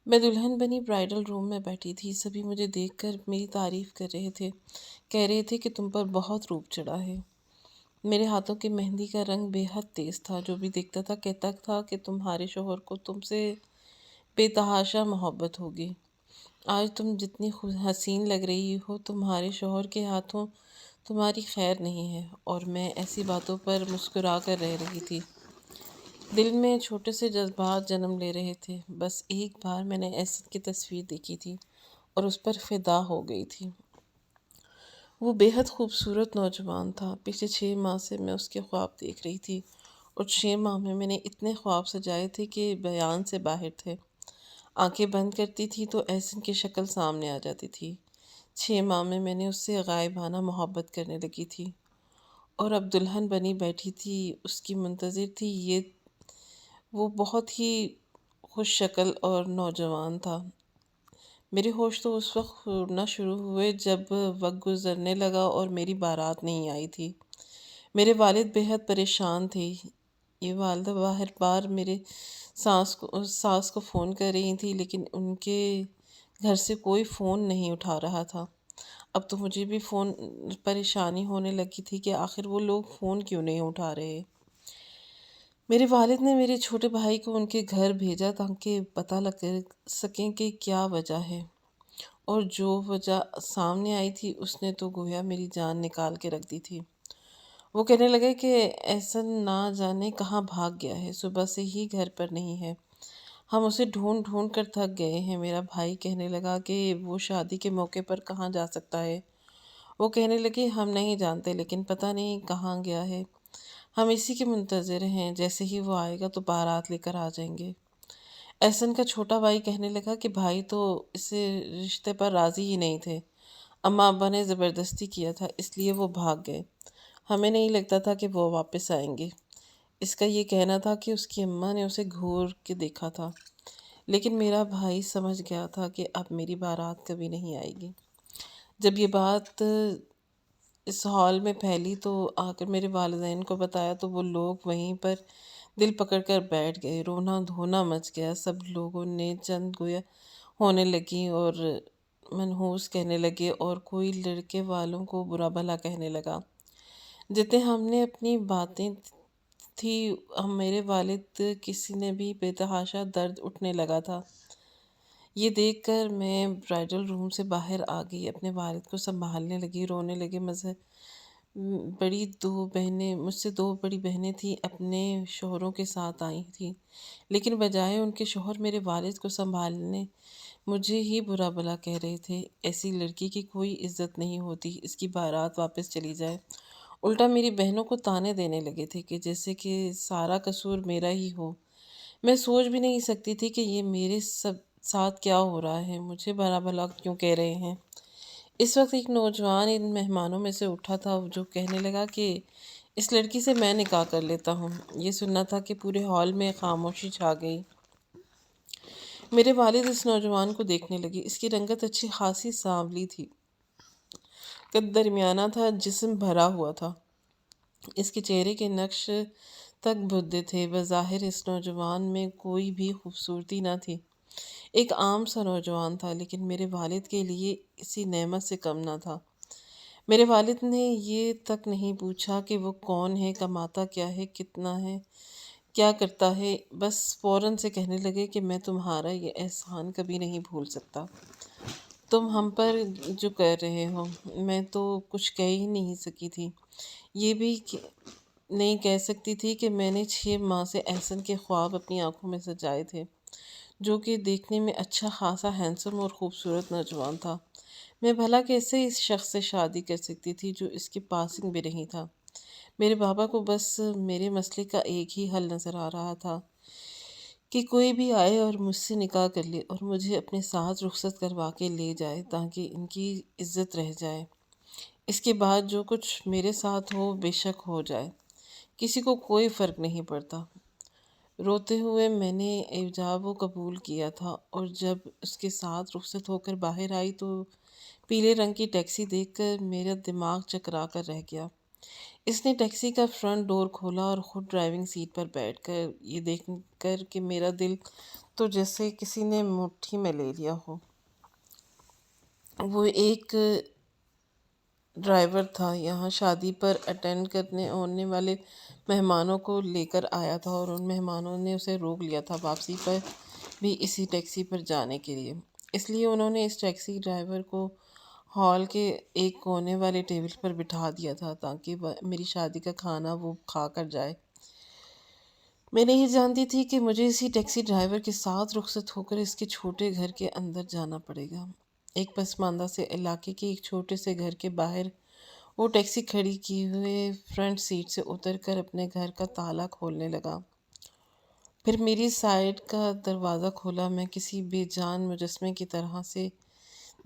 میں دلہن بنی برائڈل روم میں بیٹھی تھی۔ سبھی مجھے دیکھ کر میری تعریف کر رہے تھے، کہہ رہے تھے کہ تم پر بہت روپ چڑھا ہے۔ میرے ہاتھوں کی مہندی کا رنگ بے حد تیز تھا۔ جو بھی دیکھتا تھا کہتا تھا کہ تمہارے شوہر کو تم سے بے تحاشا محبت ہوگی۔ آج تم جتنی حسین لگ رہی ہو، تمہارے شوہر کے ہاتھوں تمہاری خیر نہیں ہے۔ اور میں ایسی باتوں پر مسکرا کر رہ رہی تھی۔ دل میں چھوٹے سے جذبات جنم لے رہے تھے۔ بس ایک بار میں نے احسن کی تصویر دیکھی تھی اور اس پر فدا ہو گئی تھی۔ وہ بے حد خوبصورت نوجوان تھا۔ پچھلے 6 ماہ سے میں اس کے خواب دیکھ رہی تھی، اور 6 ماہ میں نے اتنے خواب سجائے تھے کہ بیان سے باہر تھے۔ آنکھیں بند کرتی تھی تو احسن کی شکل سامنے آ جاتی تھی۔ 6 ماہ میں نے اس سے غائبانہ محبت کرنے لگی تھی، اور اب دلہن بنی بیٹھی تھی، اس کی منتظر تھی۔ وہ بہت ہی خوش شکل اور نوجوان تھا۔ میرے ہوش تو اس وقت اڑنا شروع ہوئے جب وقت گزرنے لگا اور میری بارات نہیں آئی تھی۔ میرے والد بے حد پریشان تھے۔ یہ والدہ باہر بار میرے ساس کو فون کر رہی تھی، لیکن ان کے گھر سے کوئی فون نہیں اٹھا رہا تھا۔ اب تو مجھے بھی پریشانی ہونے لگی تھی کہ آخر وہ لوگ فون کیوں نہیں اٹھا رہے۔ میرے والد نے میرے چھوٹے بھائی کو ان کے گھر بھیجا تاکہ پتہ لگ سکیں کہ کیا وجہ ہے، اور جو وجہ سامنے آئی تھی اس نے تو گویا میری جان نکال کے رکھ دی تھی۔ وہ کہنے لگے کہ احسن نہ جانے کہاں بھاگ گیا ہے، صبح سے ہی گھر پر نہیں ہے، ہم اسے ڈھونڈ ڈھونڈ کر تھک گئے ہیں۔ میرا بھائی کہنے لگا کہ وہ شادی کے موقع پر کہاں جا سکتا ہے۔ وہ کہنے لگے ہم نہیں جانتے، لیکن پتہ نہیں کہاں گیا ہے، ہم اسی کے منتظر ہیں، جیسے ہی وہ آئے گا تو بارات لے کر آ جائیں گے۔ احسن کا چھوٹا بھائی کہنے لگا کہ بھائی تو اس رشتے پر راضی ہی نہیں تھے، اماں ابا نے زبردستی کیا تھا، اس لیے وہ بھاگ گئے، ہمیں نہیں لگتا تھا کہ وہ واپس آئیں گے۔ اس کا یہ کہنا تھا کہ اس کی اماں نے اسے گھور کے دیکھا تھا، لیکن میرا بھائی سمجھ گیا تھا کہ اب میری بارات کبھی نہیں آئے گی۔ جب یہ بات اس ہال میں پھیلی تو آ کر میرے والدین کو بتایا تو وہ لوگ وہیں پر دل پکڑ کر بیٹھ گئے۔ رونا دھونا مچ گیا، سب لوگوں نے چند گویا ہونے لگی اور منحوس کہنے لگے، اور کوئی لڑکے والوں کو برا بھلا کہنے لگا۔ جتنے ہم نے اپنی باتیں تھی، میرے والد کسی نے بھی بے تحاشا درد اٹھنے لگا تھا۔ یہ دیکھ کر میں برائڈل روم سے باہر آ گئی، اپنے والد کو سنبھالنے لگی، رونے لگے۔ مجھ سے 2 بڑی بہنیں تھیں، اپنے شوہروں کے ساتھ آئی تھیں، لیکن بجائے ان کے شوہر میرے والد کو سنبھالنے مجھے ہی برا بھلا کہہ رہے تھے۔ ایسی لڑکی کی کوئی عزت نہیں ہوتی، اس کی بارات واپس چلی جائے۔ الٹا میری بہنوں کو طعنے دینے لگے تھے کہ جیسے کہ سارا قصور میرا ہی ہو۔ میں سوچ بھی نہیں سکتی تھی کہ یہ میرے ساتھ کیا ہو رہا ہے، مجھے برا بھلا کیوں کہہ رہے ہیں۔ اس وقت ایک نوجوان ان مہمانوں میں سے اٹھا تھا جو کہنے لگا کہ اس لڑکی سے میں نکاح کر لیتا ہوں۔ یہ سننا تھا کہ پورے ہال میں خاموشی چھا گئی۔ میرے والد اس نوجوان کو دیکھنے لگے۔ اس کی رنگت اچھی خاصی سانولی تھی، قد درمیانہ تھا، جسم بھرا ہوا تھا، اس کے چہرے کے نقش تک بھدے تھے۔ بظاہر اس نوجوان میں کوئی بھی خوبصورتی نہ تھی، ایک عام سا نوجوان تھا، لیکن میرے والد کے لیے اسی نعمت سے کم نہ تھا۔ میرے والد نے یہ تک نہیں پوچھا کہ وہ کون ہے، کماتا کیا ہے، کتنا ہے، کیا کرتا ہے، بس فوراً سے کہنے لگے کہ میں تمہارا یہ احسان کبھی نہیں بھول سکتا، تم ہم پر جو کر رہے ہو۔ میں تو کچھ کہہ ہی نہیں سکی تھی، یہ بھی نہیں کہہ سکتی تھی کہ میں نے 6 ماہ سے احسن کے خواب اپنی آنکھوں میں سجائے تھے، جو کہ دیکھنے میں اچھا خاصا ہینڈسم اور خوبصورت نوجوان تھا۔ میں بھلا کیسے اس شخص سے شادی کر سکتی تھی جو اس کے پاسنگ بھی نہیں تھا۔ میرے بابا کو بس میرے مسئلے کا ایک ہی حل نظر آ رہا تھا کہ کوئی بھی آئے اور مجھ سے نکاح کر لے اور مجھے اپنے ساتھ رخصت کروا کے لے جائے تاکہ ان کی عزت رہ جائے۔ اس کے بعد جو کچھ میرے ساتھ ہو بے شک ہو جائے، کسی کو کوئی فرق نہیں پڑتا۔ روتے ہوئے میں نے ایجاب و قبول کیا تھا، اور جب اس کے ساتھ رخصت ہو کر باہر آئی تو پیلے رنگ کی ٹیکسی دیکھ کر میرا دماغ چکرا کر رہ گیا۔ اس نے ٹیکسی کا فرنٹ ڈور کھولا اور خود ڈرائیونگ سیٹ پر بیٹھ کر یہ دیکھ کر کہ میرا دل تو جیسے کسی نے مٹھی میں لے لیا ہو۔ وہ ایک ڈرائیور تھا، یہاں شادی پر اٹینڈ کرنے ہونے والے مہمانوں کو لے کر آیا تھا، اور ان مہمانوں نے اسے روک لیا تھا واپسی پر بھی اسی ٹیکسی پر جانے کے لیے۔ اس لیے انہوں نے اس ٹیکسی ڈرائیور کو ہال کے ایک کونے والے ٹیبل پر بٹھا دیا تھا تاکہ میری شادی کا کھانا وہ کھا کر جائے۔ میں نہیں جانتی تھی کہ مجھے اسی ٹیکسی ڈرائیور کے ساتھ رخصت ہو کر اس کے چھوٹے گھر کے اندر جانا پڑے گا۔ ایک پسماندہ سے علاقے کے ایک چھوٹے سے گھر کے باہر وہ ٹیکسی کھڑی کیے ہوئے فرنٹ سیٹ سے اتر کر اپنے گھر کا تالا کھولنے لگا۔ پھر میری سائیڈ کا دروازہ کھولا۔ میں کسی بے جان مجسمے کی طرح سے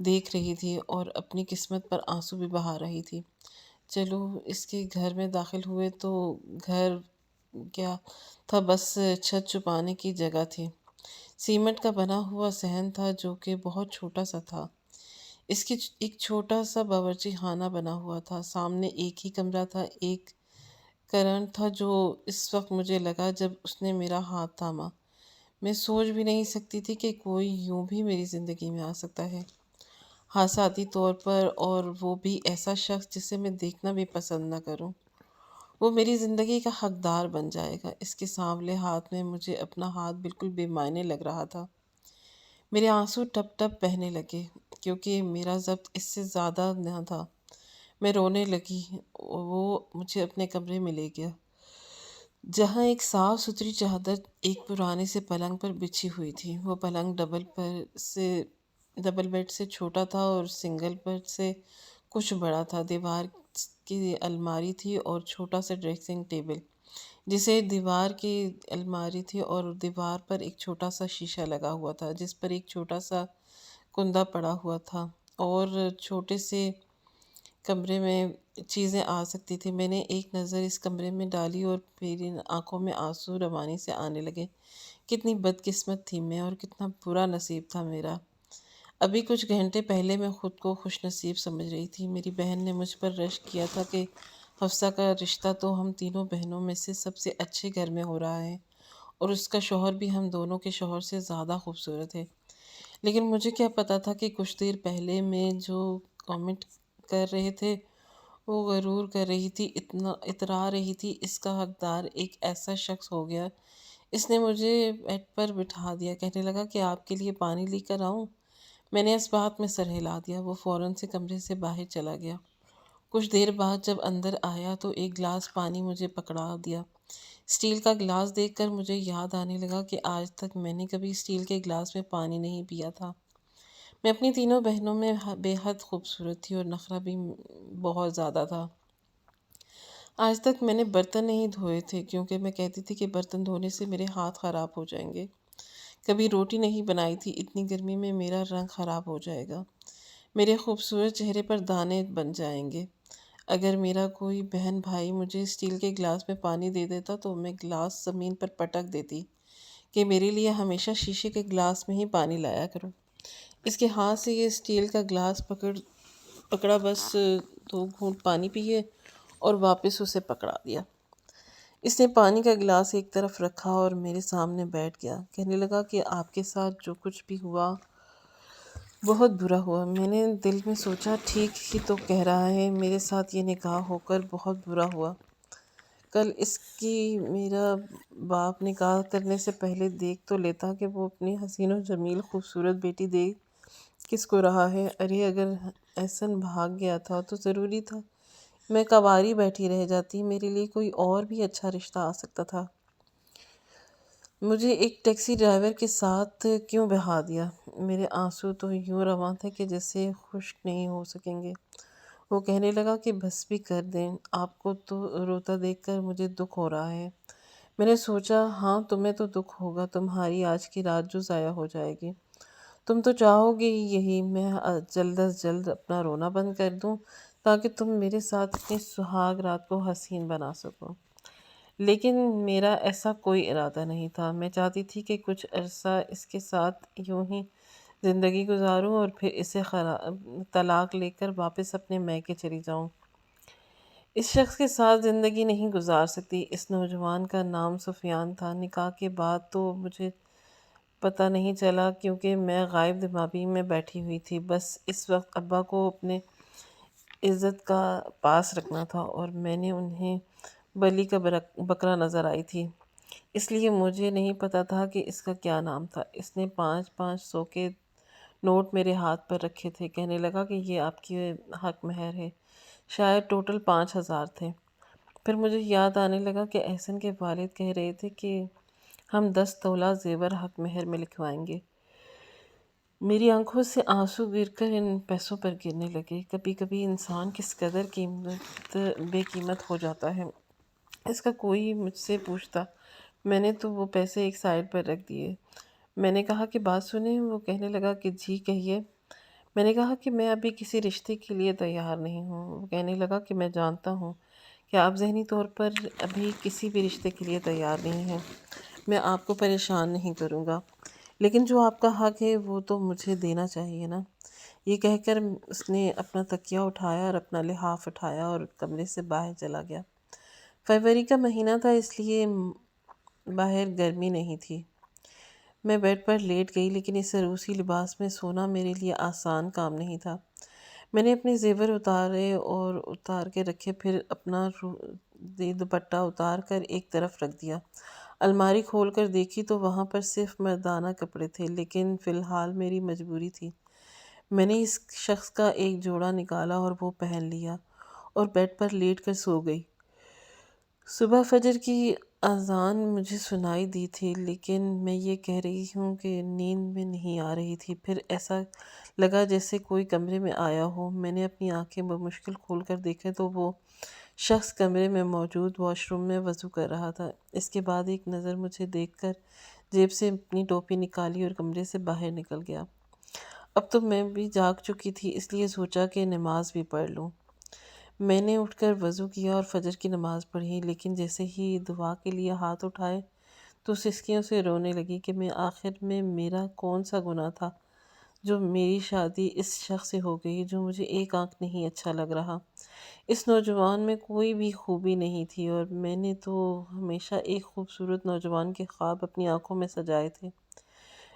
دیکھ رہی تھی اور اپنی قسمت پر آنسو بھی بہا رہی تھی۔ چلو اس کے گھر میں داخل ہوئے تو گھر کیا تھا، بس چھت چھپانے کی جگہ تھی۔ سیمنٹ کا بنا ہوا صحن تھا جو کہ بہت چھوٹا سا تھا۔ اس کے ایک چھوٹا سا باورچی خانہ بنا ہوا تھا۔ سامنے ایک ہی کمرہ تھا، ایک کرنٹ تھا جو اس وقت مجھے لگا جب اس نے میرا ہاتھ تھاما۔ میں سوچ بھی نہیں سکتی تھی کہ کوئی یوں بھی میری زندگی میں آ سکتا ہے، حساسی طور پر، اور وہ بھی ایسا شخص جسے میں دیکھنا بھی پسند نہ کروں۔ وہ میری زندگی کا حقدار بن جائے گا۔ اس کے سانولے ہاتھ میں مجھے اپنا ہاتھ بالکل بے معنی لگ رہا تھا۔ میرے آنسو ٹپ ٹپ بہنے لگے کیونکہ میرا ضبط اس سے زیادہ نہ تھا۔ میں رونے لگی۔ وہ مجھے اپنے کمرے میں لے گیا جہاں ایک صاف ستھری چادر ایک پرانے سے پلنگ پر بچھی ہوئی تھی۔ وہ پلنگ ڈبل بیڈ سے چھوٹا تھا اور سنگل بیڈ سے کچھ بڑا تھا۔ دیوار کی الماری تھی اور چھوٹا سا ڈریسنگ ٹیبل جسے دیوار کی الماری تھی، اور دیوار پر ایک چھوٹا سا شیشہ لگا ہوا تھا جس پر ایک چھوٹا سا کندا پڑا ہوا تھا، اور چھوٹے سے کمرے میں چیزیں آ سکتی تھی۔ میں نے ایک نظر اس کمرے میں ڈالی اور میری آنکھوں میں آنسو روانی سے آنے لگے۔ کتنی بدقسمت تھی میں، اور کتنا برا نصیب تھا میرا۔ ابھی کچھ گھنٹے پہلے میں خود کو خوش نصیب سمجھ رہی تھی۔ میری بہن نے مجھ پر رشک کیا تھا کہ حفصہ کا رشتہ تو ہم تینوں بہنوں میں سے سب سے اچھے گھر میں ہو رہا ہے، اور اس کا شوہر بھی ہم دونوں کے شوہر سے زیادہ خوبصورت ہے۔ لیکن مجھے کیا پتا تھا کہ کچھ دیر پہلے میں جو کامنٹ کر رہے تھے وہ غرور کر رہی تھی، اترا رہی تھی۔ اس کا حقدار ایک ایسا شخص ہو گیا۔ اس نے مجھے بیڈ پر بٹھا دیا، کہنے لگا کہ آپ کے لیے پانی لے کر آؤں۔ میں نے اس بات میں سر ہلا دیا۔ وہ فوراً سے کمرے سے باہر چلا گیا۔ کچھ دیر بعد جب اندر آیا تو ایک گلاس پانی مجھے پکڑا دیا۔ اسٹیل کا گلاس دیکھ کر مجھے یاد آنے لگا کہ آج تک میں نے کبھی اسٹیل کے گلاس میں پانی نہیں پیا تھا۔ میں اپنی تینوں بہنوں میں بے حد خوبصورت تھی اور نخرہ بھی بہت زیادہ تھا۔ آج تک میں نے برتن نہیں دھوئے تھے کیونکہ میں کہتی تھی کہ برتن دھونے سے میرے ہاتھ خراب ہو جائیں گے۔ کبھی روٹی نہیں بنائی تھی، اتنی گرمی میں میرا رنگ خراب ہو جائے گا، میرے خوبصورت چہرے پر دانے بن جائیں گے۔ اگر میرا کوئی بہن بھائی مجھے اسٹیل کے گلاس میں پانی دے دیتا تو میں گلاس زمین پر پٹک دیتی کہ میرے لیے ہمیشہ شیشے کے گلاس میں ہی پانی لایا کرو۔ اس کے ہاتھ سے یہ اسٹیل کا گلاس پکڑا، بس 2 گھونٹ پانی پیے اور واپس اسے پکڑا دیا۔ اس نے پانی کا گلاس ایک طرف رکھا اور میرے سامنے بیٹھ گیا۔ کہنے لگا کہ آپ کے ساتھ جو کچھ بھی ہوا بہت برا ہوا۔ میں نے دل میں سوچا ٹھیک ہی تو کہہ رہا ہے، میرے ساتھ یہ نکاح ہو کر بہت برا ہوا۔ کل اس کی میرا باپ نکاح کرنے سے پہلے دیکھ تو لیتا کہ وہ اپنی حسین و جمیل خوبصورت بیٹی دے کس کو رہا ہے۔ ارے اگر احسن بھاگ گیا تھا تو ضروری تھا میں کنواری بیٹھی رہ جاتی، میرے لیے کوئی اور بھی اچھا رشتہ آ سکتا تھا۔ مجھے ایک ٹیکسی ڈرائیور کے ساتھ کیوں بہا دیا؟ میرے آنسو تو یوں رواں تھے کہ جیسے خشک نہیں ہو سکیں گے۔ وہ کہنے لگا کہ بس بھی کر دیں، آپ کو تو روتا دیکھ کر مجھے دکھ ہو رہا ہے۔ میں نے سوچا ہاں تمہیں تو دکھ ہوگا، تمہاری آج کی رات جو ضائع ہو جائے گی۔ تم تو چاہو گے یہی میں جلد از جلد اپنا رونا بند کر دوں تاکہ تم میرے ساتھ اپنی سہاگ رات کو حسین بنا سکو۔ لیکن میرا ایسا کوئی ارادہ نہیں تھا۔ میں چاہتی تھی کہ کچھ عرصہ اس کے ساتھ یوں ہی زندگی گزاروں اور پھر اسے طلاق لے کر واپس اپنے میکے چلی جاؤں۔ اس شخص کے ساتھ زندگی نہیں گزار سکتی۔ اس نوجوان کا نام سفیان تھا۔ نکاح کے بعد تو مجھے پتہ نہیں چلا کیونکہ میں غائب دماغی میں بیٹھی ہوئی تھی۔ بس اس وقت ابا کو اپنے عزت کا پاس رکھنا تھا اور میں نے انہیں بلی کا بکرا نظر آئی تھی، اس لیے مجھے نہیں پتا تھا کہ اس کا کیا نام تھا۔ اس نے 500 کے نوٹ میرے ہاتھ پر رکھے تھے، کہنے لگا کہ یہ آپ کی حق مہر ہے۔ شاید ٹوٹل 5000 تھے۔ پھر مجھے یاد آنے لگا کہ احسن کے والد کہہ رہے تھے کہ ہم 10 تولہ زیور حق مہر میں لکھوائیں گے۔ میری آنکھوں سے آنسو گر کر ان پیسوں پر گرنے لگے۔ کبھی کبھی انسان کس قدر بے قیمت ہو جاتا ہے، اس کا کوئی مجھ سے پوچھتا۔ میں نے تو وہ پیسے ایک سائڈ پر رکھ دیے۔ میں نے کہا کہ بات سنیں۔ وہ کہنے لگا کہ جی کہیے۔ میں نے کہا کہ میں ابھی کسی رشتے کے لیے تیار نہیں ہوں۔ وہ کہنے لگا کہ میں جانتا ہوں کہ آپ ذہنی طور پر ابھی کسی بھی رشتے کے لیے تیار نہیں ہیں، میں آپ کو پریشان نہیں کروں گا، لیکن جو آپ کا حق ہے وہ تو مجھے دینا چاہیے نا۔ یہ کہہ کر اس نے اپنا تکیہ اٹھایا اور اپنا لحاف اٹھایا اور کمرے سے باہر چلا گیا۔ فروری کا مہینہ تھا، اس لیے باہر گرمی نہیں تھی۔ میں بیڈ پر لیٹ گئی، لیکن اس عروسی لباس میں سونا میرے لیے آسان کام نہیں تھا۔ میں نے اپنے زیور اتار کے رکھے، پھر اپنا دوپٹہ اتار کر ایک طرف رکھ دیا۔ الماری کھول کر دیکھی تو وہاں پر صرف مردانہ کپڑے تھے، لیکن فی الحال میری مجبوری تھی۔ میں نے اس شخص کا ایک جوڑا نکالا اور وہ پہن لیا اور بیڈ پر لیٹ کر سو گئی۔ صبح فجر کی اذان مجھے سنائی دی تھی، لیکن میں یہ کہہ رہی ہوں کہ نیند میں نہیں آ رہی تھی۔ پھر ایسا لگا جیسے کوئی کمرے میں آیا ہو۔ میں نے اپنی آنکھیں بمشکل کھول کر دیکھے تو وہ شخص کمرے میں موجود واش روم میں وضو کر رہا تھا۔ اس کے بعد ایک نظر مجھے دیکھ کر جیب سے اپنی ٹوپی نکالی اور کمرے سے باہر نکل گیا۔ اب تو میں بھی جاگ چکی تھی، اس لیے سوچا کہ نماز بھی پڑھ لوں۔ میں نے اٹھ کر وضو کیا اور فجر کی نماز پڑھی، لیکن جیسے ہی دعا کے لیے ہاتھ اٹھائے تو سسکیوں سے رونے لگی کہ میں آخر میں میرا کون سا گناہ تھا جو میری شادی اس شخص سے ہو گئی جو مجھے ایک آنکھ نہیں اچھا لگ رہا۔ اس نوجوان میں کوئی بھی خوبی نہیں تھی اور میں نے تو ہمیشہ ایک خوبصورت نوجوان کے خواب اپنی آنکھوں میں سجائے تھے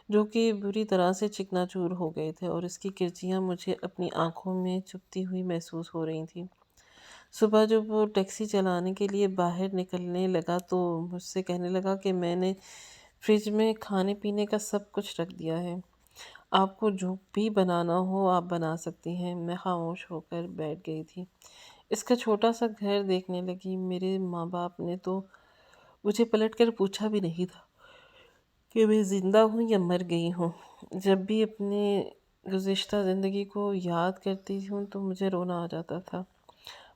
جو کہ بری طرح سے چکنا چور ہو گئے تھے، اور اس کی کرچیاں مجھے اپنی آنکھوں میں چبھتی ہوئی محسوس ہو رہی تھیں۔ صبح جب وہ ٹیکسی چلانے کے لیے باہر نکلنے لگا تو مجھ سے کہنے لگا کہ میں نے فریج میں کھانے پینے کا سب کچھ رکھ دیا ہے، آپ کو جو بھی بنانا ہو آپ بنا سکتی ہیں۔ میں خاموش ہو کر بیٹھ گئی تھی، اس کا چھوٹا سا گھر دیکھنے لگی۔ میرے ماں باپ نے تو مجھے پلٹ کر پوچھا بھی نہیں تھا کہ میں زندہ ہوں یا مر گئی ہوں۔ جب بھی اپنے گزشتہ زندگی کو یاد کرتی ہوں تو مجھے رونا آ جاتا تھا۔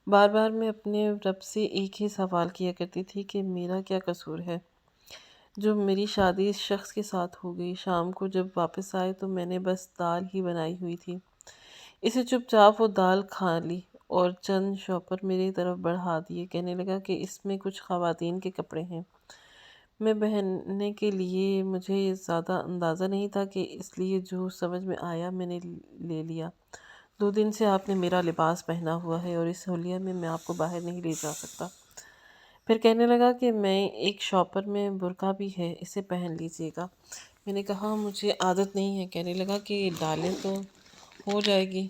بار بار میں اپنے رب سے ایک ہی سوال کیا کرتی تھی کہ میرا کیا قصور ہے جو میری شادی اس شخص کے ساتھ ہو گئی۔ شام کو جب واپس آئے تو میں نے بس دال ہی بنائی ہوئی تھی، اسے چپ چاپ وہ دال کھا لی اور چند شاپر میری طرف بڑھا دیے۔ کہنے لگا کہ اس میں کچھ خواتین کے کپڑے ہیں۔ میں پہننے کے لیے مجھے زیادہ اندازہ نہیں تھا کہ اس لیے جو سمجھ میں آیا میں نے لے لیا۔ 2 دن سے آپ نے میرا لباس پہنا ہوا ہے اور اس حلیہ میں آپ کو باہر نہیں لے جا سکتا۔ پھر کہنے لگا کہ میں ایک شاپر میں برقع بھی ہے، اسے پہن لیجیے گا۔ میں نے کہا مجھے عادت نہیں ہے۔ کہنے لگا کہ ڈالیں تو ہو جائے گی۔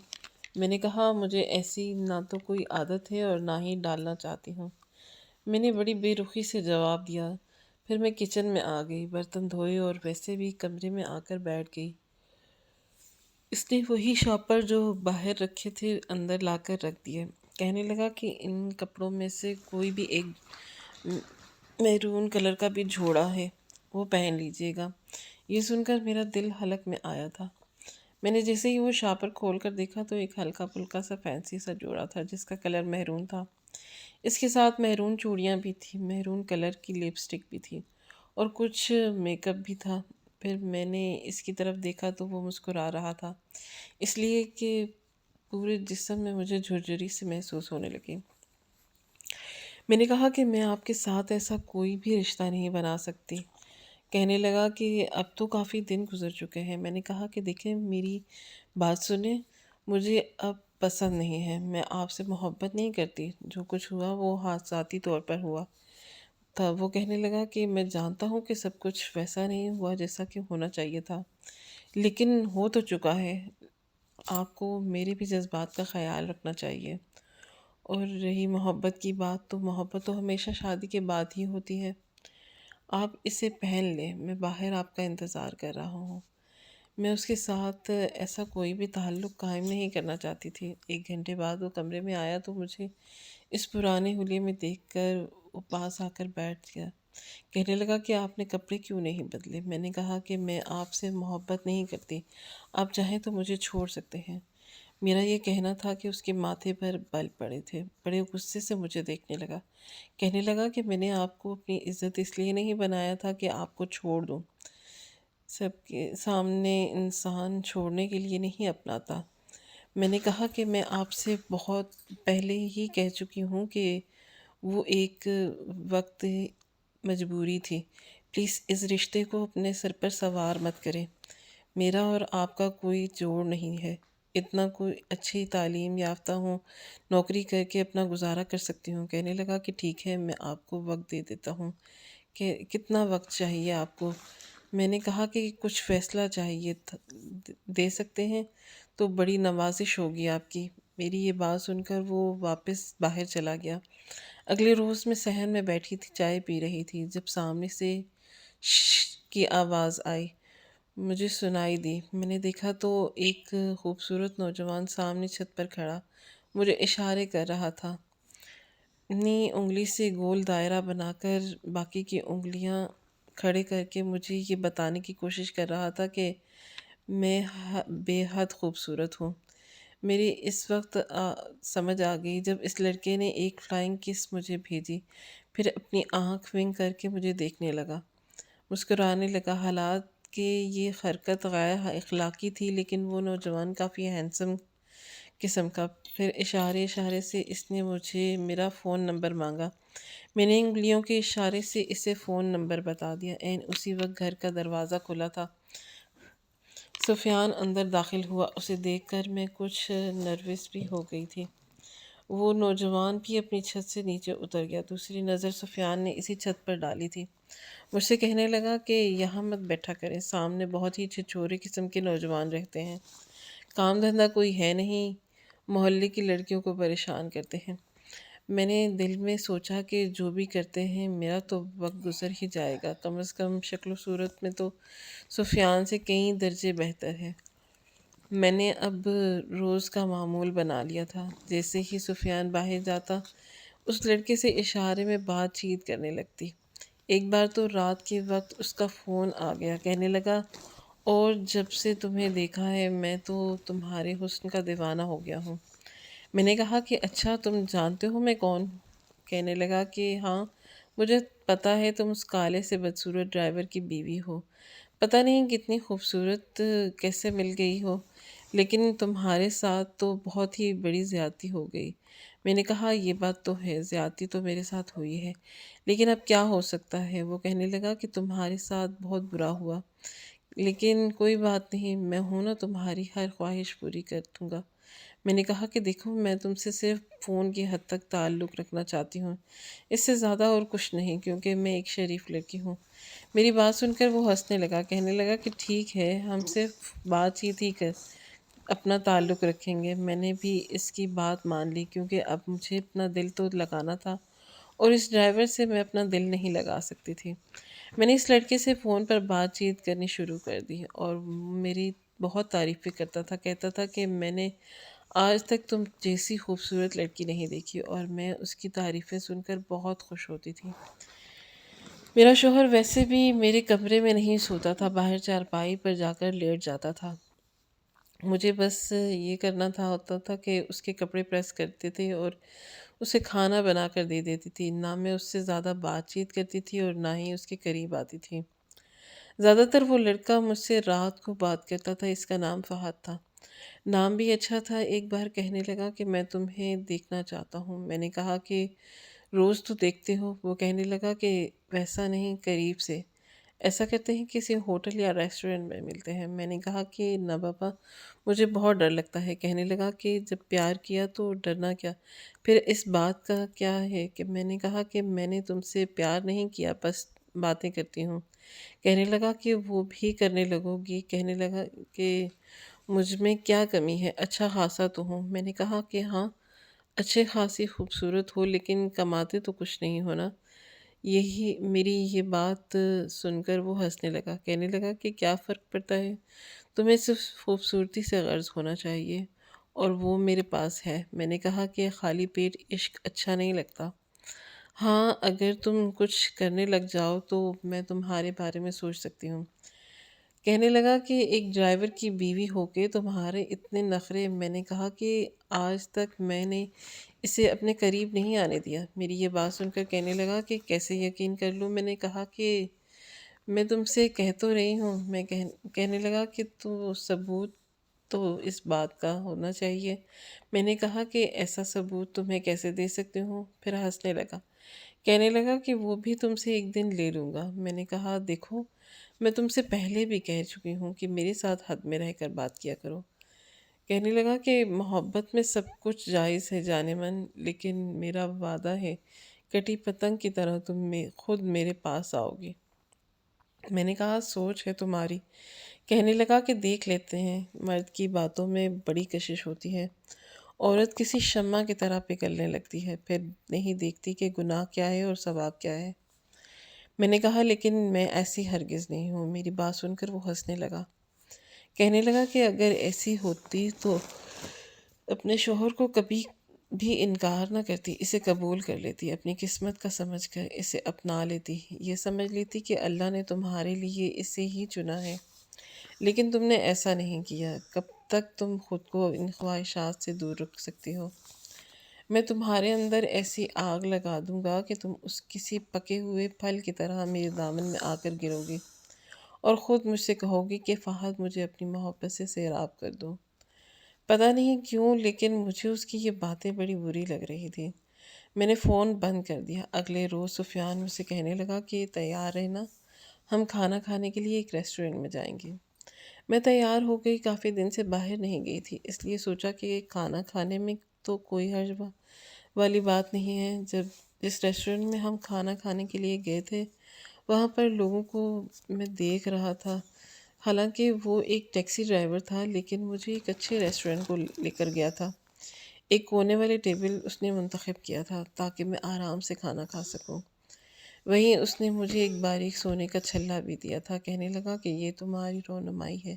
میں نے کہا مجھے ایسی نہ تو کوئی عادت ہے اور نہ ہی ڈالنا چاہتی ہوں۔ میں نے بڑی بے رخی سے جواب دیا۔ پھر میں کچن میں آ گئی، برتن دھوئے اور ویسے بھی کمرے میں آ کر بیٹھ گئی۔ اس نے وہی شاپر جو باہر رکھے تھے اندر لا کر رکھ دیے۔ کہنے لگا کہ ان کپڑوں میں سے کوئی بھی ایک میرون کلر کا بھی جوڑا ہے، وہ پہن لیجیے گا۔ یہ سن کر میرا دل حلق میں آیا تھا۔ میں نے جیسے ہی وہ شاپر کھول کر دیکھا تو ایک ہلکا پھلکا سا فینسی سا جوڑا تھا جس کا کلر میرون تھا۔ اس کے ساتھ میرون چوڑیاں بھی تھیں، میرون کلر کی لپسٹک بھی تھی اور کچھ میک اپ بھی تھا۔ پھر میں نے اس کی طرف دیکھا تو وہ مسکرا رہا تھا، اس لیے کہ پورے جسم میں مجھے جھرجھری سے محسوس ہونے لگی۔ میں نے کہا کہ میں آپ کے ساتھ ایسا کوئی بھی رشتہ نہیں بنا سکتی۔ کہنے لگا کہ اب تو کافی دن گزر چکے ہیں۔ میں نے کہا کہ دیکھیں میری بات سنیں، مجھے اب پسند نہیں ہے، میں آپ سے محبت نہیں کرتی، جو کچھ ہوا وہ حادثاتی طور پر ہوا۔ تھا۔ وہ کہنے لگا کہ میں جانتا ہوں کہ سب کچھ ویسا نہیں ہوا جیسا کہ ہونا چاہیے تھا، لیکن ہو تو چکا ہے۔ آپ کو میرے بھی جذبات کا خیال رکھنا چاہیے۔ اور رہی محبت کی بات، تو محبت تو ہمیشہ شادی کے بعد ہی ہوتی ہے۔ آپ اسے پہن لیں، میں باہر آپ کا انتظار کر رہا ہوں۔ میں اس کے ساتھ ایسا کوئی بھی تعلق قائم نہیں کرنا چاہتی تھی۔ 1 گھنٹے بعد وہ کمرے میں آیا تو مجھے اس پرانے حلیے میں دیکھ کر وہ پاس آ کر بیٹھ گیا۔ کہنے لگا کہ آپ نے کپڑے کیوں نہیں بدلے؟ میں نے کہا کہ میں آپ سے محبت نہیں کرتی، آپ چاہیں تو مجھے چھوڑ سکتے ہیں۔ میرا یہ کہنا تھا کہ اس کے ماتھے پر بل پڑے تھے۔ بڑے غصے سے مجھے دیکھنے لگا، کہنے لگا کہ میں نے آپ کو اپنی عزت اس لیے نہیں بنایا تھا کہ آپ کو چھوڑ دوں۔ سب کے سامنے انسان چھوڑنے کے لیے نہیں اپناتا۔ میں نے کہا کہ میں آپ سے بہت پہلے ہی کہہ چکی ہوں کہ وہ ایک وقت مجبوری تھی۔ پلیز اس رشتے کو اپنے سر پر سوار مت کریں۔ میرا اور آپ کا کوئی جوڑ نہیں ہے۔ اتنا کوئی اچھی تعلیم یافتہ ہوں، نوکری کر کے اپنا گزارا کر سکتی ہوں۔ کہنے لگا کہ ٹھیک ہے، میں آپ کو وقت دے دیتا ہوں۔ کہ کتنا وقت چاہیے آپ کو؟ میں نے کہا کہ کچھ فیصلہ چاہیے تھا، دے سکتے ہیں تو بڑی نوازش ہوگی آپ کی۔ میری یہ بات سن کر وہ واپس باہر چلا گیا۔ اگلے روز میں صحن میں بیٹھی تھی، چائے پی رہی تھی، جب سامنے سے شش کی آواز آئی، مجھے سنائی دی۔ میں نے دیکھا تو ایک خوبصورت نوجوان سامنے چھت پر کھڑا مجھے اشارے کر رہا تھا۔ اپنی انگلی سے گول دائرہ بنا کر باقی کی انگلیاں کھڑے کر کے مجھے یہ بتانے کی کوشش کر رہا تھا کہ میں بے حد خوبصورت ہوں۔ میری اس وقت سمجھ آ گئی جب اس لڑکے نے ایک فلائنگ کس مجھے بھیجی، پھر اپنی آنکھ ونک کر کے مجھے دیکھنے لگا، مسکرانے لگا۔ حالات کہ یہ حرکت غیر اخلاقی تھی، لیکن وہ نوجوان کافی ہینڈسم قسم کا۔ پھر اشارے سے اس نے مجھے میرا فون نمبر مانگا۔ میں نے انگلیوں کے اشارے سے اسے فون نمبر بتا دیا۔ اسی وقت گھر کا دروازہ کھلا تھا۔ سفیان اندر داخل ہوا۔ اسے دیکھ کر میں کچھ نروس بھی ہو گئی تھی۔ وہ نوجوان بھی اپنی چھت سے نیچے اتر گیا۔ دوسری نظر سفیان نے اسی چھت پر ڈالی تھی۔ مجھ سے کہنے لگا کہ یہاں مت بیٹھا کریں، سامنے بہت ہی چھچورے قسم کے نوجوان رہتے ہیں، کام دھندہ کوئی ہے نہیں، محلے کی لڑکیوں کو پریشان کرتے ہیں۔ میں نے دل میں سوچا کہ جو بھی کرتے ہیں میرا تو وقت گزر ہی جائے گا، کم از کم شکل و صورت میں تو سفیان سے کئی درجے بہتر ہے۔ میں نے اب روز کا معمول بنا لیا تھا، جیسے ہی سفیان باہر جاتا اس لڑکے سے اشارے میں بات چیت کرنے لگتی۔ ایک بار تو رات کے وقت اس کا فون آ گیا، کہنے لگا، اور جب سے تمہیں دیکھا ہے میں تو تمہارے حسن کا دیوانہ ہو گیا ہوں۔ میں نے کہا کہ اچھا تم جانتے ہو میں کون؟ کہنے لگا کہ ہاں، مجھے پتہ ہے تم اس کالے سے بدصورت ڈرائیور کی بیوی ہو۔ پتہ نہیں کتنی خوبصورت کیسے مل گئی ہو، لیکن تمہارے ساتھ تو بہت ہی بڑی زیادتی ہو گئی۔ میں نے کہا یہ بات تو ہے، زیادتی تو میرے ساتھ ہوئی ہے، لیکن اب کیا ہو سکتا ہے؟ وہ کہنے لگا کہ تمہارے ساتھ بہت برا ہوا، لیکن کوئی بات نہیں، میں ہوں نا، تمہاری ہر خواہش پوری کر دوں گا۔ میں نے کہا کہ دیکھو، میں تم سے صرف فون کی حد تک تعلق رکھنا چاہتی ہوں، اس سے زیادہ اور کچھ نہیں، کیونکہ میں ایک شریف لڑکی ہوں۔ میری بات سن کر وہ ہنسنے لگا، کہنے لگا کہ ٹھیک ہے، ہم صرف بات چیت ہی کر اپنا تعلق رکھیں گے۔ میں نے بھی اس کی بات مان لی، کیونکہ اب مجھے اپنا دل تو لگانا تھا، اور اس ڈرائیور سے میں اپنا دل نہیں لگا سکتی تھی۔ میں نے اس لڑکے سے فون پر بات چیت کرنی شروع کر دی، اور میری بہت تعریفیں کرتا تھا، کہتا تھا کہ میں نے آج تک تم جیسی خوبصورت لڑکی نہیں دیکھی، اور میں اس کی تعریفیں سن کر بہت خوش ہوتی تھی۔ میرا شوہر ویسے بھی میرے کمرے میں نہیں سوتا تھا، باہر چارپائی پر جا کر لیٹ جاتا تھا۔ مجھے بس یہ کرنا ہوتا تھا کہ اس کے کپڑے پریس کرتے تھے اور اسے کھانا بنا کر دے دیتی تھی۔ نہ میں اس سے زیادہ بات چیت کرتی تھی اور نہ ہی اس کے قریب آتی تھی۔ زیادہ تر وہ لڑکا مجھ سے رات کو بات کرتا تھا، اس کا نام فہد تھا۔ نام بھی اچھا تھا۔ ایک بار کہنے لگا کہ میں تمہیں دیکھنا چاہتا ہوں۔ میں نے کہا کہ روز تو دیکھتے ہو۔ وہ کہنے لگا کہ ویسا نہیں، قریب سے۔ ایسا کرتے ہیں کسی ہوٹل یا ریسٹورنٹ میں ملتے ہیں۔ میں نے کہا کہ نہ بابا، مجھے بہت ڈر لگتا ہے۔ کہنے لگا کہ جب پیار کیا تو ڈرنا کیا، پھر اس بات کا کیا ہے کہ میں نے کہا کہ میں نے تم سے پیار نہیں کیا، بس باتیں کرتی ہوں۔ کہنے لگا کہ وہ بھی کرنے لگو گی؟ کہنے لگا کہ مجھ میں کیا کمی ہے، اچھا خاصا تو ہوں۔ میں نے کہا کہ ہاں، اچھے خاصی خوبصورت ہو، لیکن کماتے تو کچھ نہیں ہونا۔ یہی میری یہ بات سن کر وہ ہنسنے لگا۔ کہنے لگا کہ کیا فرق پڑتا ہے، تمہیں صرف خوبصورتی سے غرض ہونا چاہیے، اور وہ میرے پاس ہے۔ میں نے کہا کہ خالی پیٹ عشق اچھا نہیں لگتا۔ ہاں، اگر تم کچھ کرنے لگ جاؤ تو میں تمہارے بارے میں سوچ سکتی ہوں۔ کہنے لگا کہ ایک ڈرائیور کی بیوی ہو کے تمہارے اتنے نخرے۔ میں نے کہا کہ آج تک میں نے اسے اپنے قریب نہیں آنے دیا۔ میری یہ بات سن کر کہنے لگا کہ کیسے یقین کر لوں؟ میں نے کہا کہ میں تم سے کہہ تو رہی ہوں۔ کہنے لگا کہ تو ثبوت تو اس بات کا ہونا چاہیے۔ میں نے کہا کہ ایسا ثبوت تمہیں کیسے دے سکتی ہوں؟ پھر ہنسنے لگا۔ کہنے لگا کہ وہ بھی تم سے ایک دن لے لوں گا۔ میں نے کہا دیکھو، میں تم سے پہلے بھی کہہ چکی ہوں کہ میرے ساتھ حد میں رہ کر بات کیا کرو۔ کہنے لگا کہ محبت میں سب کچھ جائز ہے جانے من، لیکن میرا وعدہ ہے کٹی پتنگ کی طرح تم خود میرے پاس آؤ گی۔ میں نے کہا سوچ ہے تمہاری۔ کہنے لگا کہ دیکھ لیتے ہیں، مرد کی باتوں میں بڑی کشش ہوتی ہے، عورت کسی شمع کی طرح پگھلنے لگتی ہے، پھر نہیں دیکھتی کہ گناہ کیا ہے اور ثواب کیا ہے۔ میں نے کہا لیکن میں ایسی ہرگز نہیں ہوں۔ میری بات سن کر وہ ہنسنے لگا۔ کہنے لگا کہ اگر ایسی ہوتی تو اپنے شوہر کو کبھی بھی انکار نہ کرتی، اسے قبول کر لیتی، اپنی قسمت کا سمجھ کر اسے اپنا لیتی، یہ سمجھ لیتی کہ اللہ نے تمہارے لیے اسے ہی چنا ہے۔ لیکن تم نے ایسا نہیں کیا۔ کب تک تم خود کو ان خواہشات سے دور رکھ سکتی ہو؟ میں تمہارے اندر ایسی آگ لگا دوں گا کہ تم اس کسی پکے ہوئے پھل کی طرح میرے دامن میں آ کر گرو گی، اور خود مجھ سے کہو گی کہ فہد مجھے اپنی محبت سے سیراب کر دو۔ پتہ نہیں کیوں، لیکن مجھے اس کی یہ باتیں بڑی بری لگ رہی تھی۔ میں نے فون بند کر دیا۔ اگلے روز سفیان مجھ سے کہنے لگا کہ تیار رہنا، ہم کھانا کھانے کے لیے ایک ریسٹورنٹ میں جائیں گے۔ میں تیار ہو گئی۔ کافی دن سے باہر نہیں گئی تھی، اس لیے سوچا کہ کھانا کھانے میں تو کوئی حرج والی بات نہیں ہے۔ جس ریسٹورنٹ میں ہم کھانا کھانے کے لیے گئے تھے، وہاں پر لوگوں کو میں دیکھ رہا تھا۔ حالانکہ وہ ایک ٹیکسی ڈرائیور تھا، لیکن مجھے ایک اچھے ریسٹورنٹ کو لے کر گیا تھا۔ ایک کونے والے ٹیبل اس نے منتخب کیا تھا تاکہ میں آرام سے کھانا کھا سکوں۔ وہیں اس نے مجھے ایک باریک سونے کا چھلا بھی دیا تھا۔ کہنے لگا کہ یہ تمہاری رونمائی ہے،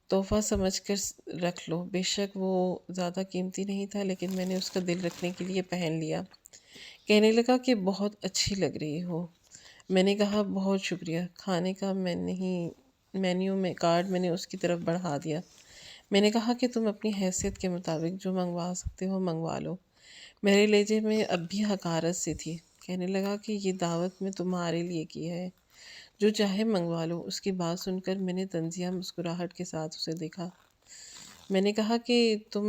تحفہ سمجھ کر رکھ لو۔ بے شک وہ زیادہ قیمتی نہیں تھا، لیکن میں نے اس کا دل رکھنے کے لیے پہن لیا۔ کہنے لگا کہ بہت اچھی لگ رہی ہو۔ میں نے کہا بہت شکریہ۔ کھانے کا مینیو میں کارڈ میں نے اس کی طرف بڑھا دیا۔ میں نے کہا کہ تم اپنی حیثیت کے مطابق جو منگوا سکتے ہو منگوا لو۔ میرے لہجے میں اب بھی حقارت سی تھی۔ کہنے لگا کہ یہ دعوت میں تمہارے لیے کی ہے، جو چاہے منگوا لو۔ اس کی بات سن کر میں نے طنزیہ مسکراہٹ کے ساتھ اسے دیکھا۔ میں نے کہا کہ تم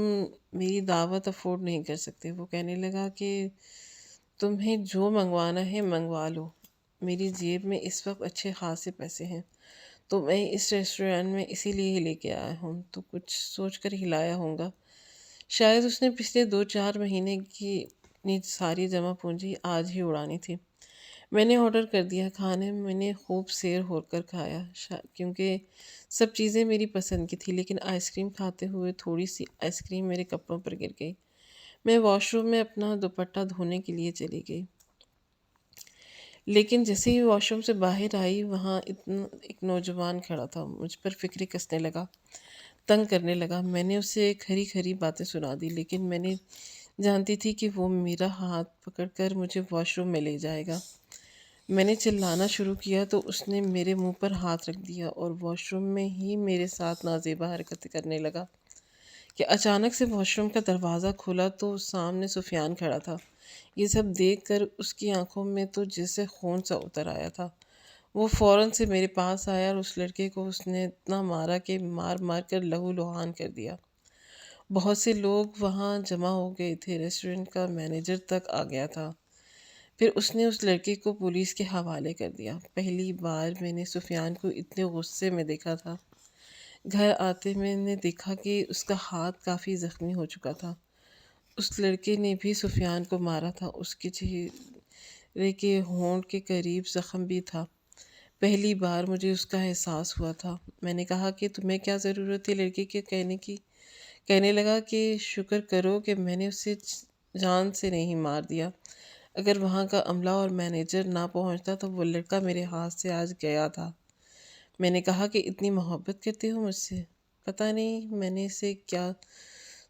میری دعوت افورڈ نہیں کر سکتے۔ وہ کہنے لگا کہ تمہیں جو منگوانا ہے منگوا لو، میری جیب میں اس وقت اچھے خاصے پیسے ہیں، تو میں اس ریسٹورنٹ میں اسی لیے ہی لے کے آیا ہوں۔ تو کچھ سوچ کر ہلایا ہوں گا۔ شاید اس نے پچھلے 2-4 مہینے کی اپنی ساری جمع پونجی آج ہی اڑانی تھی۔ میں نے آرڈر کر دیا۔ کھانے میں نے خوب سیر ہو کر کھایا، کیونکہ سب چیزیں میری پسند کی تھی، لیکن آئس کریم کھاتے ہوئے تھوڑی سی آئس کریم میرے کپڑوں پر گر گئی۔ میں واش روم میں اپنا دوپٹہ دھونے کے لیے چلی گئی، لیکن جیسے ہی واش روم سے باہر آئی، وہاں ایک نوجوان کھڑا تھا، مجھ پر فکریں کسنے لگا، تنگ کرنے لگا۔ میں نے اسے کھری کھری باتیں سنا دی، لیکن میں نے جانتی تھی کہ وہ میرا ہاتھ پکڑ کر مجھے واش روم میں لے جائے گا۔ میں نے چلانا شروع کیا تو اس نے میرے منہ پر ہاتھ رکھ دیا اور واش روم میں ہی میرے ساتھ نازیبا حرکتیں کرنے لگا کہ اچانک سے واش روم کا دروازہ کھلا تو سامنے سفیان کھڑا تھا۔ یہ سب دیکھ کر اس کی آنکھوں میں تو جیسے خون سا اتر آیا تھا۔ وہ فوراً سے میرے پاس آیا اور اس لڑکے کو اس نے اتنا مارا کہ مار مار کر لہو لہان کر دیا۔ بہت سے لوگ وہاں جمع ہو گئے تھے، ریسٹورنٹ کا مینیجر تک آ گیا تھا۔ پھر اس نے اس لڑکے کو پولیس کے حوالے کر دیا۔ پہلی بار میں نے سفیان کو اتنے غصے میں دیکھا تھا۔ گھر آتے میں نے دیکھا کہ اس کا ہاتھ کافی زخمی ہو چکا تھا۔ اس لڑکے نے بھی سفیان کو مارا تھا۔ اس کے چہرے کے ہونٹ کے قریب زخم بھی تھا۔ پہلی بار مجھے اس کا احساس ہوا تھا۔ میں نے کہا کہ تمہیں کیا ضرورت تھی لڑکے کے کہنے کی؟ کہنے لگا کہ شکر کرو کہ میں نے اسے جان سے نہیں مار دیا۔ اگر وہاں کا عملہ اور مینیجر نہ پہنچتا تو وہ لڑکا میرے ہاتھ سے آج گیا تھا۔ میں نے کہا کہ اتنی محبت کرتے ہو مجھ سے؟ پتہ نہیں میں نے اسے کیا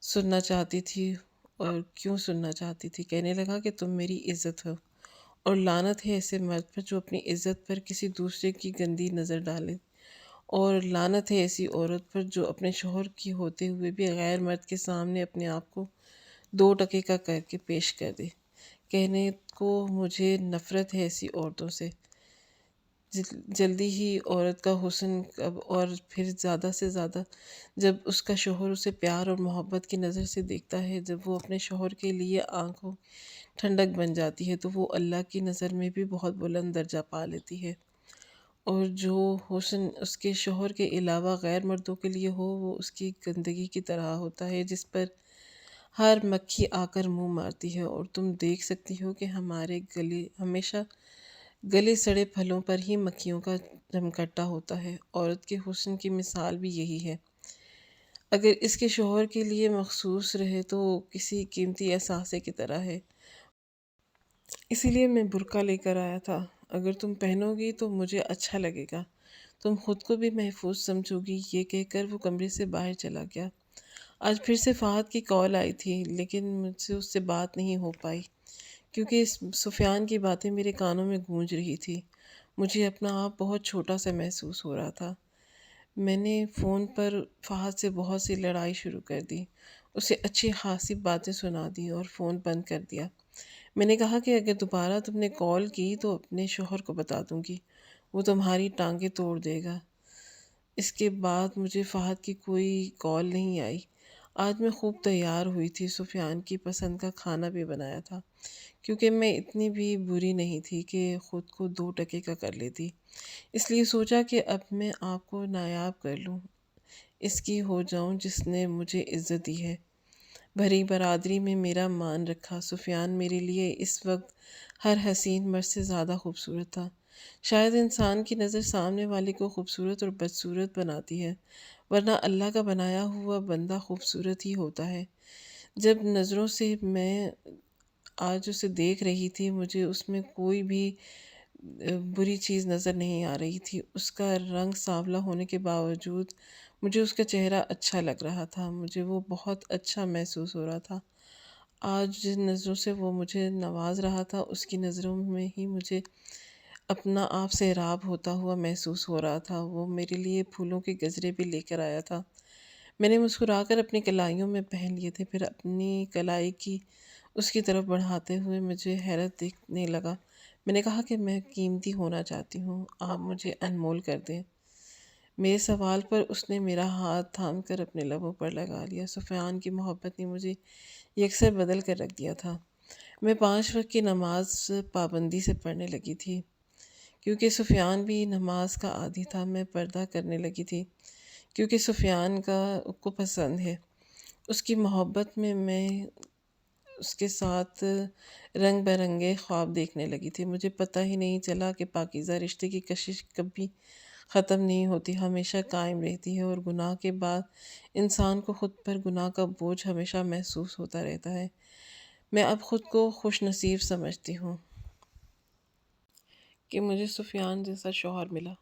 سننا چاہتی تھی اور کیوں سننا چاہتی تھی۔ کہنے لگا کہ تم میری عزت ہو، اور لعنت ہے ایسے مرد پر جو اپنی عزت پر کسی دوسرے کی گندی نظر ڈالے، اور لعنت ہے ایسی عورت پر جو اپنے شوہر کی ہوتے ہوئے بھی غیر مرد کے سامنے اپنے آپ کو 2 ٹکے کا کر کے پیش کر دے۔ کہنے کو مجھے نفرت ہے ایسی عورتوں سے۔ جلدی ہی عورت کا حسن کب، اور پھر زیادہ سے زیادہ جب اس کا شوہر اسے پیار اور محبت کی نظر سے دیکھتا ہے، جب وہ اپنے شوہر کے لیے آنکھوں ٹھنڈک بن جاتی ہے، تو وہ اللہ کی نظر میں بھی بہت بلند درجہ پا لیتی ہے۔ اور جو حسن اس کے شوہر کے علاوہ غیر مردوں کے لیے ہو، وہ اس کی گندگی کی طرح ہوتا ہے جس پر ہر مکھی آ کر منہ مارتی ہے۔ اور تم دیکھ سکتی ہو کہ ہمارے گلے ہمیشہ گلے سڑے پھلوں پر ہی مکھیوں کا جمکٹا ہوتا ہے۔ عورت کے حسن کی مثال بھی یہی ہے۔ اگر اس کے شوہر کے لیے مخصوص رہے تو کسی قیمتی اثاثے کی طرح ہے۔ اسی لیے میں برقع لے کر آیا تھا۔ اگر تم پہنو گی تو مجھے اچھا لگے گا، تم خود کو بھی محفوظ سمجھو گی۔ یہ کہہ کر وہ کمرے سے باہر چلا گیا۔ آج پھر سے فہد کی کال آئی تھی، لیکن مجھ سے اس سے بات نہیں ہو پائی کیونکہ سفیان کی باتیں میرے کانوں میں گونج رہی تھی۔ مجھے اپنا آپ بہت چھوٹا سا محسوس ہو رہا تھا۔ میں نے فون پر فہد سے بہت سی لڑائی شروع کر دی، اسے اچھی خاصی باتیں سنا دیں اور فون بند کر دیا۔ میں نے کہا کہ اگر دوبارہ تم نے کال کی تو اپنے شوہر کو بتا دوں گی، وہ تمہاری ٹانگیں توڑ دے گا۔ اس کے بعد مجھے فہد کی کوئی کال نہیں آئی۔ آج میں خوب تیار ہوئی تھی، سفیان کی پسند کا کھانا بھی بنایا تھا، کیونکہ میں اتنی بھی بری نہیں تھی کہ خود کو 2 ٹکے کا کر لیتی۔ اس لیے سوچا کہ اب میں آپ کو نایاب کر لوں، اس کی ہو جاؤں جس نے مجھے عزت دی ہے، بھری برادری میں میرا مان رکھا۔ سفیان میرے لیے اس وقت ہر حسین مرد سے زیادہ خوبصورت تھا۔ شاید انسان کی نظر سامنے والے کو خوبصورت اور بدصورت بناتی ہے، ورنہ اللہ کا بنایا ہوا بندہ خوبصورت ہی ہوتا ہے۔ جب نظروں سے میں آج اسے دیکھ رہی تھی، مجھے اس میں کوئی بھی بری چیز نظر نہیں آ رہی تھی۔ اس کا رنگ سانولا ہونے کے باوجود مجھے اس کا چہرہ اچھا لگ رہا تھا، مجھے وہ بہت اچھا محسوس ہو رہا تھا۔ آج جن نظروں سے وہ مجھے نواز رہا تھا، اس کی نظروں میں ہی مجھے اپنا آپ سیراب ہوتا ہوا محسوس ہو رہا تھا۔ وہ میرے لیے پھولوں کے گجرے بھی لے کر آیا تھا۔ میں نے مسکرا کر اپنی کلائیوں میں پہن لیے تھے، پھر اپنی کلائی کی اس کی طرف بڑھاتے ہوئے مجھے حیرت دیکھنے لگا۔ میں نے کہا کہ میں قیمتی ہونا چاہتی ہوں، آپ مجھے انمول کر دیں۔ میرے سوال پر اس نے میرا ہاتھ تھام کر اپنے لبوں پر لگا لیا۔ سفیان کی محبت نے مجھے یکسر بدل کر رکھ دیا تھا۔ میں 5 وقت کی نماز پابندی سے پڑھنے لگی تھی، کیونکہ سفیان بھی نماز کا عادی تھا۔ میں پردہ کرنے لگی تھی کیونکہ سفیان کو پسند ہے۔ اس کی محبت میں میں اس کے ساتھ رنگ برنگے خواب دیکھنے لگی تھی۔ مجھے پتہ ہی نہیں چلا کہ پاکیزہ رشتے کی کشش کبھی ختم نہیں ہوتی، ہمیشہ قائم رہتی ہے، اور گناہ کے بعد انسان کو خود پر گناہ کا بوجھ ہمیشہ محسوس ہوتا رہتا ہے۔ میں اب خود کو خوش نصیب سمجھتی ہوں کہ مجھے سفیان جیسا شوہر ملا۔